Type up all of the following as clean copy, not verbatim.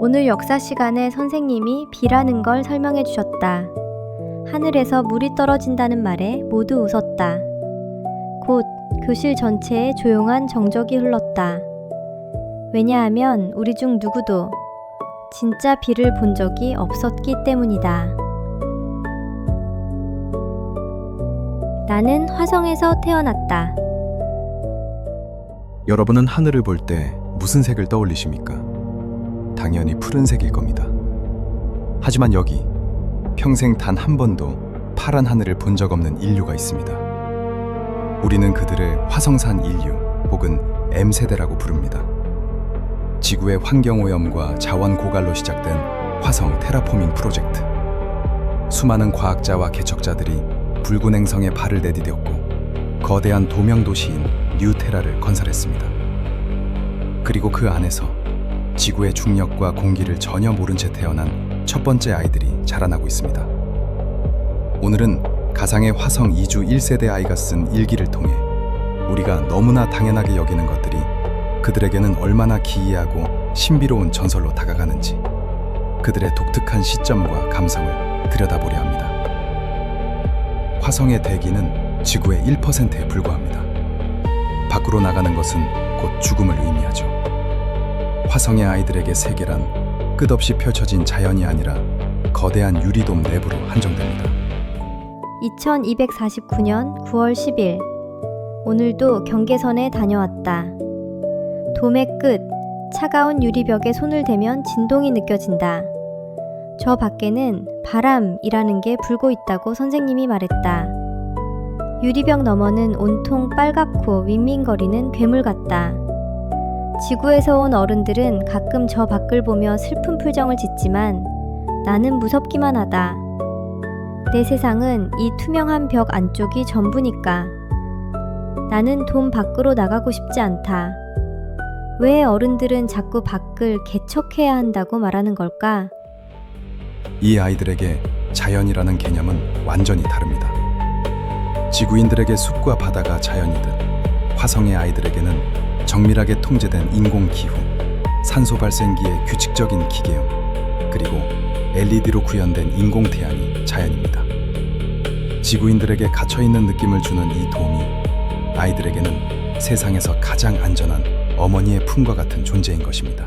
오늘 역사 시간에 선생님이 비라는 걸 설명해 주셨다. 하늘에서 물이 떨어진다는 말에 모두 웃었다. 곧 교실 전체에 조용한 정적이 흘렀다. 왜냐하면 우리 중 누구도 진짜 비를 본 적이 없었기 때문이다. 나는 화성에서 태어났다. 여러분은 하늘을 볼 때 무슨 색을 떠올리십니까? 당연히 푸른색일 겁니다. 하지만 여기 평생 단 한 번도 파란 하늘을 본 적 없는 인류가 있습니다. 우리는 그들을 화성산 인류 혹은 M세대라고 부릅니다. 지구의 환경오염과 자원 고갈로 시작된 화성 테라포밍 프로젝트. 수많은 과학자와 개척자들이 붉은 행성에 발을 내디뎠고 거대한 도명도시인 뉴테라를 건설했습니다. 그리고 그 안에서 지구의 중력과 공기를 전혀 모른 채 태어난 첫 번째 아이들이 자라나고 있습니다. 오늘은 가상의 화성 이주 1세대 아이가 쓴 일기를 통해 우리가 너무나 당연하게 여기는 것들이 그들에게는 얼마나 기이하고 신비로운 전설로 다가가는지 그들의 독특한 시점과 감성을 들여다보려 합니다. 화성의 대기는 지구의 1%에 불과합니다. 밖으로 나가는 것은 곧 죽음을 의미하죠. 화성의 아이들에게 세계란 끝없이 펼쳐진 자연이 아니라 거대한 유리돔 내부로 한정됩니다. 2249년 9월 10일 오늘도 경계선에 다녀왔다. 돔의 끝, 차가운 유리벽에 손을 대면 진동이 느껴진다. 저 밖에는 바람이라는 게 불고 있다고 선생님이 말했다. 유리벽 너머는 온통 빨갛고 윙윙거리는 괴물 같다. 지구에서 온 어른들은 가끔 저 밖을 보며 슬픈 표정을 짓지만 나는 무섭기만 하다. 내 세상은 이 투명한 벽 안쪽이 전부니까. 나는 돔 밖으로 나가고 싶지 않다. 왜 어른들은 자꾸 밖을 개척해야 한다고 말하는 걸까? 이 아이들에게 자연이라는 개념은 완전히 다릅니다. 지구인들에게 숲과 바다가 자연이듯 화성의 아이들에게는 정밀하게 통제된 인공기후, 산소 발생기의 규칙적인 기계음, 그리고 LED로 구현된 인공태양이 자연입니다. 지구인들에게 갇혀있는 느낌을 주는 이 돔이 아이들에게는 세상에서 가장 안전한 어머니의 품과 같은 존재인 것입니다.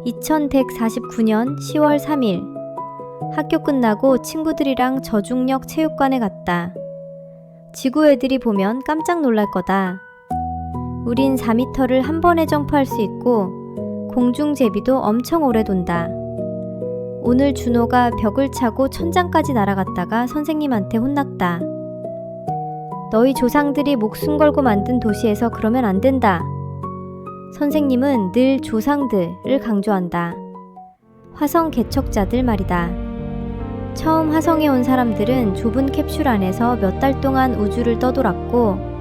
2149년 10월 3일 학교 끝나고 친구들이랑 저중력 체육관에 갔다. 지구 애들이 보면 깜짝 놀랄 거다. 우린 4m를 한 번에 점프할 수 있고 공중제비도 엄청 오래 돈다. 오늘 준호가 벽을 차고 천장까지 날아갔다가 선생님한테 혼났다. 너희 조상들이 목숨 걸고 만든 도시에서 그러면 안 된다. 선생님은 늘 조상들을 강조한다. 화성 개척자들 말이다. 처음 화성에 온 사람들은 좁은 캡슐 안에서 몇 달 동안 우주를 떠돌았고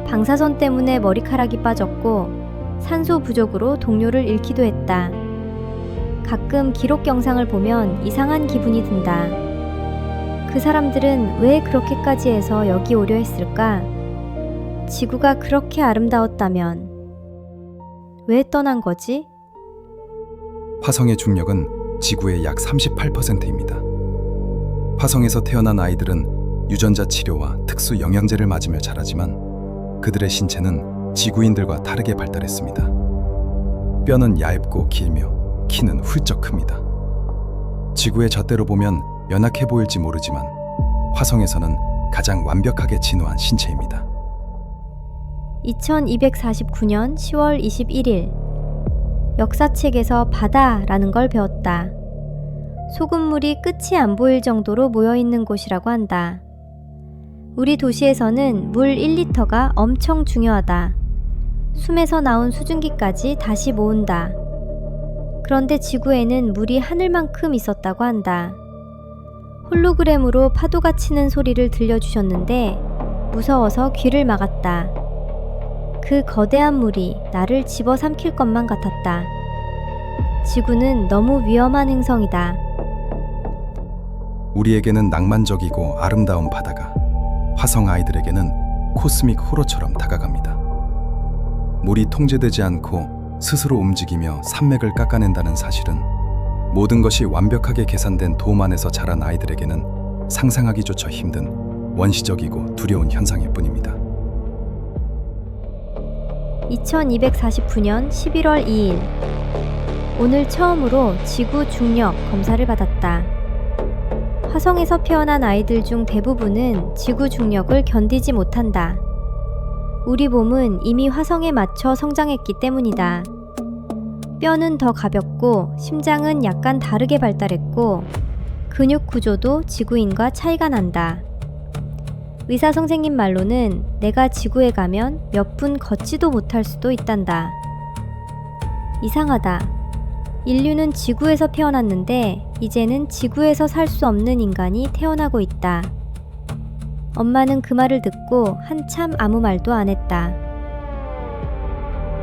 방사선 때문에 머리카락이 빠졌고 산소 부족으로 동료를 잃기도 했다. 가끔 기록 영상을 보면 이상한 기분이 든다. 그 사람들은 왜 그렇게까지 해서 여기 오려 했을까? 지구가 그렇게 아름다웠다면 왜 떠난 거지? 화성의 중력은 지구의 약 38%입니다. 화성에서 태어난 아이들은 유전자 치료와 특수 영양제를 맞으며 자라지만 그들의 신체는 지구인들과 다르게 발달했습니다. 뼈는 얇고 길며 키는 훌쩍 큽니다. 지구의 잣대로 보면 연약해 보일지 모르지만 화성에서는 가장 완벽하게 진화한 신체입니다. 2249년 10월 21일 역사책에서 바다라는 걸 배웠다. 소금물이 끝이 안 보일 정도로 모여있는 곳이라고 한다. 우리 도시에서는 물 1리터가 엄청 중요하다. 숨에서 나온 수증기까지 다시 모은다. 그런데 지구에는 물이 하늘만큼 있었다고 한다. 홀로그램으로 파도가 치는 소리를 들려주셨는데 무서워서 귀를 막았다. 그 거대한 물이 나를 집어삼킬 것만 같았다. 지구는 너무 위험한 행성이다. 우리에게는 낭만적이고 아름다운 바다가 화성 아이들에게는 코스믹 호러처럼 다가갑니다. 물이 통제되지 않고 스스로 움직이며 산맥을 깎아낸다는 사실은 모든 것이 완벽하게 계산된 돔 안에서 자란 아이들에게는 상상하기조차 힘든 원시적이고 두려운 현상일 뿐입니다. 2249년 11월 2일. 오늘 처음으로 지구 중력 검사를 받았다. 화성에서 태어난 아이들 중 대부분은 지구 중력을 견디지 못한다. 우리 몸은 이미 화성에 맞춰 성장했기 때문이다. 뼈는 더 가볍고 심장은 약간 다르게 발달했고 근육 구조도 지구인과 차이가 난다. 의사 선생님 말로는 내가 지구에 가면 몇 분 걷지도 못할 수도 있단다. 이상하다. 인류는 지구에서 태어났는데 이제는 지구에서 살 수 없는 인간이 태어나고 있다. 엄마는 그 말을 듣고 한참 아무 말도 안 했다.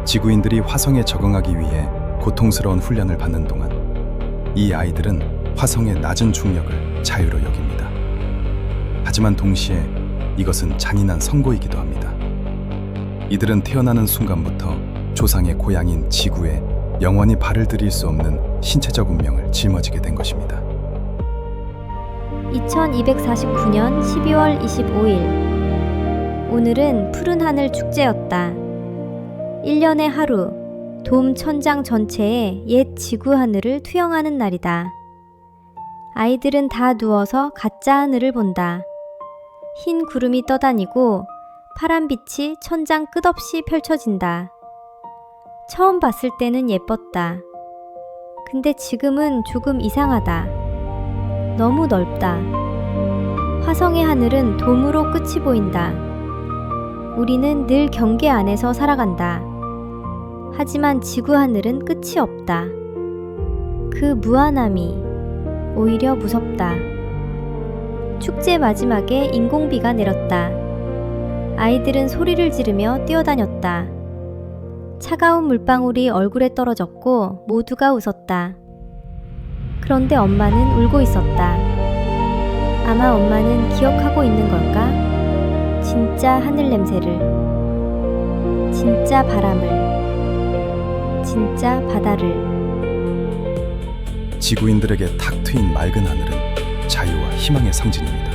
지구인들이 화성에 적응하기 위해 고통스러운 훈련을 받는 동안 이 아이들은 화성의 낮은 중력을 자유로 여깁니다. 하지만 동시에 이것은 잔인한 선고이기도 합니다. 이들은 태어나는 순간부터 조상의 고향인 지구에 영원히 발을 들일 수 없는 신체적 운명을 짊어지게 된 것입니다. 2249년 12월 25일. 오늘은 푸른 하늘 축제였다. 1년의 하루, 돔 천장 전체에 옛 지구 하늘을 투영하는 날이다. 아이들은 다 누워서 가짜 하늘을 본다. 흰 구름이 떠다니고 파란 빛이 천장 끝없이 펼쳐진다. 처음 봤을 때는 예뻤다. 근데 지금은 조금 이상하다. 너무 넓다. 화성의 하늘은 돔으로 끝이 보인다. 우리는 늘 경계 안에서 살아간다. 하지만 지구 하늘은 끝이 없다. 그 무한함이 오히려 무섭다. 축제 마지막에 인공비가 내렸다. 아이들은 소리를 지르며 뛰어다녔다. 차가운 물방울이 얼굴에 떨어졌고 모두가 웃었다. 그런데 엄마는 울고 있었다. 아마 엄마는 기억하고 있는 걸까? 진짜 하늘 냄새를, 진짜 바람을, 진짜 바다를. 지구인들에게 탁 트인 맑은 하늘은 자유와 희망의 상징입니다.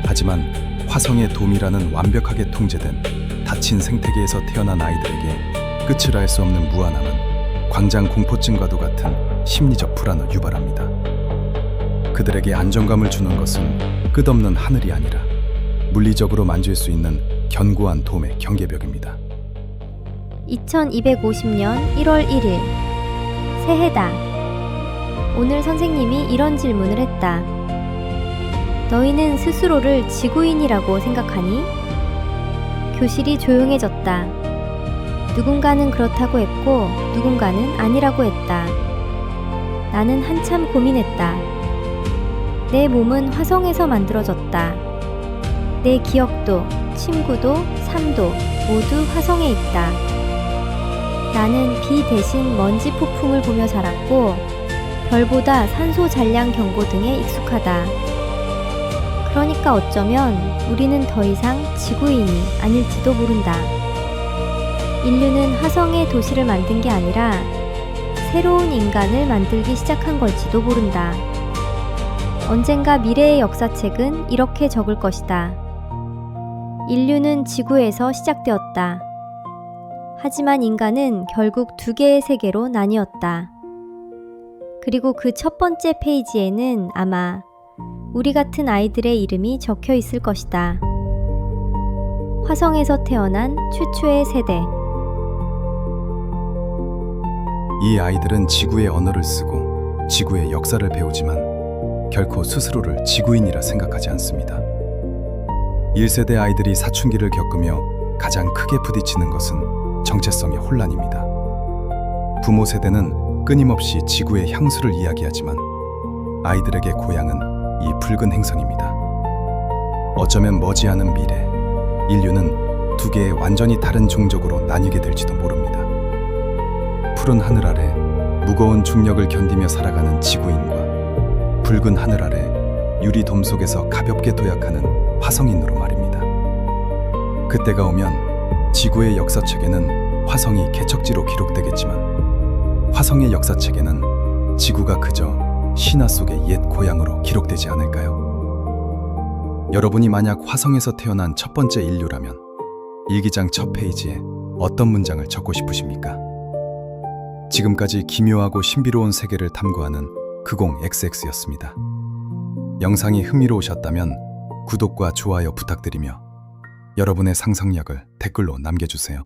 하지만 화성의 돔이라는 완벽하게 통제된 닫힌 생태계에서 태어난 아이들에게 끝을 알 수 없는 무한함은 광장 공포증과도 같은 심리적 불안을 유발합니다. 그들에게 안정감을 주는 것은 끝없는 하늘이 아니라 물리적으로 만질 수 있는 견고한 돔의 경계벽입니다. 2250년 1월 1일. 새해다. 오늘 선생님이 이런 질문을 했다. 너희는 스스로를 지구인이라고 생각하니? 교실이 조용해졌다. 누군가는 그렇다고 했고 누군가는 아니라고 했다. 나는 한참 고민했다. 내 몸은 화성에서 만들어졌다. 내 기억도, 친구도, 삶도 모두 화성에 있다. 나는 비 대신 먼지 폭풍을 보며 자랐고 별보다 산소 잔량 경보 등에 익숙하다. 그러니까 어쩌면 우리는 더 이상 지구인이 아닐지도 모른다. 인류는 화성에 도시를 만든 게 아니라 새로운 인간을 만들기 시작한 걸지도 모른다. 언젠가 미래의 역사책은 이렇게 적을 것이다. 인류는 지구에서 시작되었다. 하지만 인간은 결국 두 개의 세계로 나뉘었다. 그리고 그 첫 번째 페이지에는 아마 우리 같은 아이들의 이름이 적혀 있을 것이다. 화성에서 태어난 최초의 세대. 이 아이들은 지구의 언어를 쓰고 지구의 역사를 배우지만 결코 스스로를 지구인이라 생각하지 않습니다. 1세대 아이들이 사춘기를 겪으며 가장 크게 부딪히는 것은 정체성의 혼란입니다. 부모 세대는 끊임없이 지구의 향수를 이야기하지만 아이들에게 고향은 이 붉은 행성입니다. 어쩌면 머지않은 미래, 인류는 두 개의 완전히 다른 종족으로 나뉘게 될지도 모릅니다. 푸른 하늘 아래 무거운 중력을 견디며 살아가는 지구인과 붉은 하늘 아래 유리돔 속에서 가볍게 도약하는 화성인으로 말입니다. 그때가 오면 지구의 역사책에는 화성이 개척지로 기록되겠지만 화성의 역사책에는 지구가 그저 신화 속의 옛 고향으로 기록되지 않을까요? 여러분이 만약 화성에서 태어난 첫 번째 인류라면 일기장 첫 페이지에 어떤 문장을 적고 싶으십니까? 지금까지 기묘하고 신비로운 세계를 탐구하는 그공XX였습니다. 영상이 흥미로우셨다면 구독과 좋아요 부탁드리며 여러분의 상상력을 댓글로 남겨주세요.